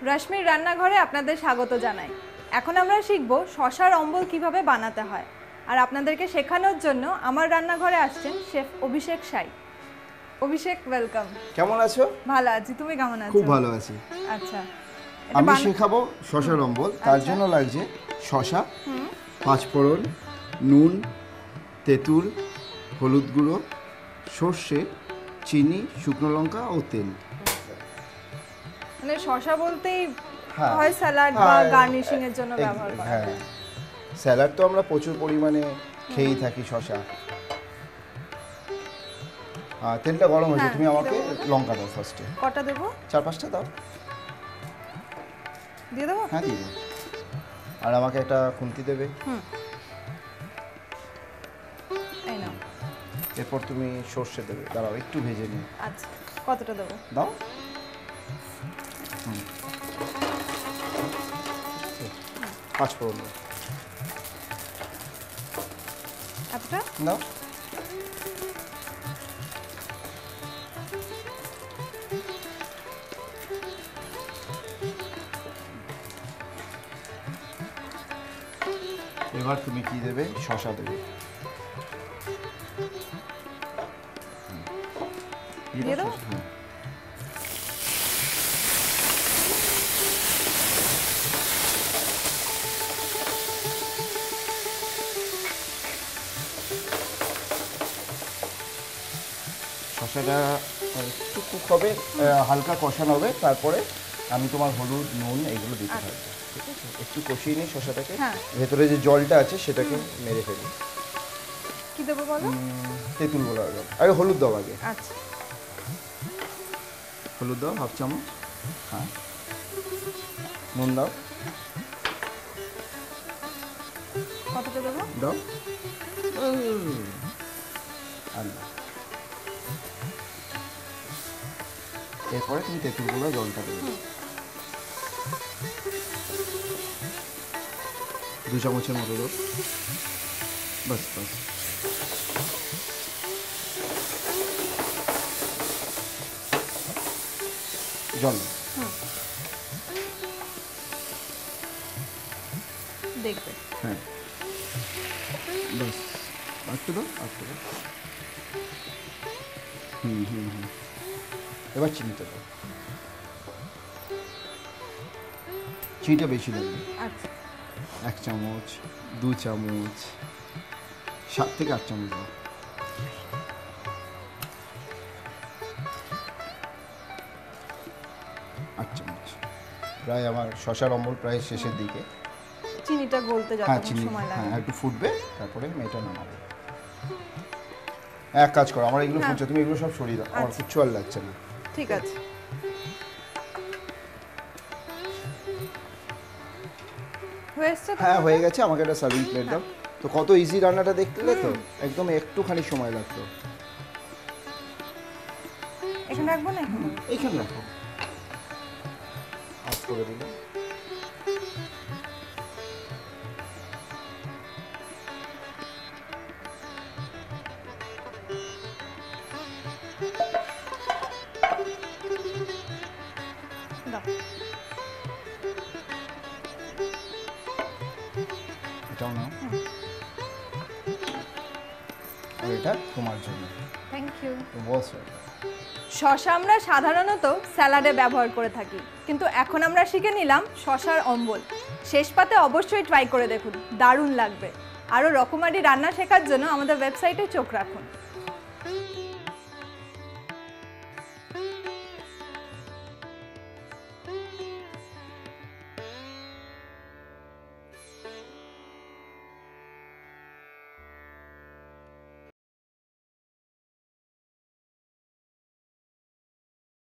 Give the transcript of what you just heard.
রশ্মির রান্নাঘরে আপনাদের স্বাগত জানাই। এখন আমরা শিখব শশার অম্বল কিভাবে বানাতে হয়। আর আপনাদেরকে শেখানোর জন্য আমার রান্নাঘরে আসছেন শেফ অভিষেক সাই। অভিষেক, ওয়েলকাম। কেমন আছো? ভালো আছি, তুমি কেমন আছো? খুব ভালো আছি। আচ্ছা, আমি শেখাবো শশার অম্বল। তার জন্য লাগছে শশা, পাঁচফোড়ন, নুন, তেঁতুল, হলুদ গুঁড়ো, সর্ষে, চিনি, শুকনো লঙ্কা ও তেল। মানে শশা বলতেই হয় স্যালাড বা গার্নিশিং এর জন্য ব্যবহার করা হয়। হ্যাঁ, স্যালাড তো আমরা প্রচুর পরিমাণে খেয়েই থাকি শশা। তেলটা গরম হয়েছে, তুমি আমাকে লঙ্কা দাও ফার্স্টে। কটা দেবো? 4-5টা দাও। দিয়ে দেবো? হ্যাঁ, দিয়ে দাও। আর আমাকে একটা খুন্তি দেবে। এই নাও। এরপর তুমি সর্ষে দেবে। দাঁড়াও, একটু ভেজে নিই। আচ্ছা, কতটা দেবো? দাও। পাঁচফোড়ন দাও। এতটা দাও। এবার তুমি কি দেবে? শশা দেবে। দিয়ে দাও। শশাটা একটু কুক হবে, হালকা কষানো হবে, তারপরে আমি তোমার হলুদ, নুন এইগুলো দিতে থাকবো। ঠিক আছে, একটু কষিয়ে নিই শশাটাকে। ভেতরে যে জলটা আছে সেটাকে মেরে ফেলি। কি দেবো বলো? তেঁতুল গুঁড়ো দাও। আগে হলুদ দাও আগে। আচ্ছা, হলুদ দাও 1/2 চামচ। হ্যাঁ, নুন দাও। কতটা দেবো? দাও। আর দাও। এরপরে তুমি তেঁতুল গুঁড়ো জলটা দেবে। 2 চামচের মতো দাও। বাস বাস। জল দেখবে। হ্যাঁ, বাস। আটকে দাও, আটকে দাও। এবার চিনিটা দাও। চিনিটা বেশি লাগবে। আচ্ছা, 1 চামচ, 2 চামচ, 7 থেকে 8 চামচ দাও। প্রায় আমার শশার অম্বল প্রায় শেষের দিকে। চিনিটা গলতে যতক্ষণ সময় লাগে। হ্যাঁ, একটু ফুটবে, তারপরে মেয়েটা নামাবে। এক কাজ করো, আমার এগুলো ফুটছে, তুমি এগুলো সব সরিয়ে দাও। আমার কিচ্ছু আর লাগছে না। ঠিক আছে। হ্যাঁ, হয়ে গেছে। আমাকে একটা সার্ভিং প্লেট দাও। তো কত ইজি রান্নাটা দেখলে তো, একদম একটুখানি সময় লাগতো। এখানে রাখবো না? এইখানে রাখো। অফ করে দিলে। এটাও নাও। আর এটা তোমার জন্য। Thank you. বস। শশা আমরা সাধারণত স্যালাডে ব্যবহার করে থাকি, কিন্তু এখন আমরা শিখে নিলাম শশার অম্বল। শেষ পাতে অবশ্যই ট্রাই করে দেখুন, দারুণ লাগবে। আরও রকমারি রান্না শেখার জন্য আমাদের ওয়েবসাইটে চোখ রাখুন।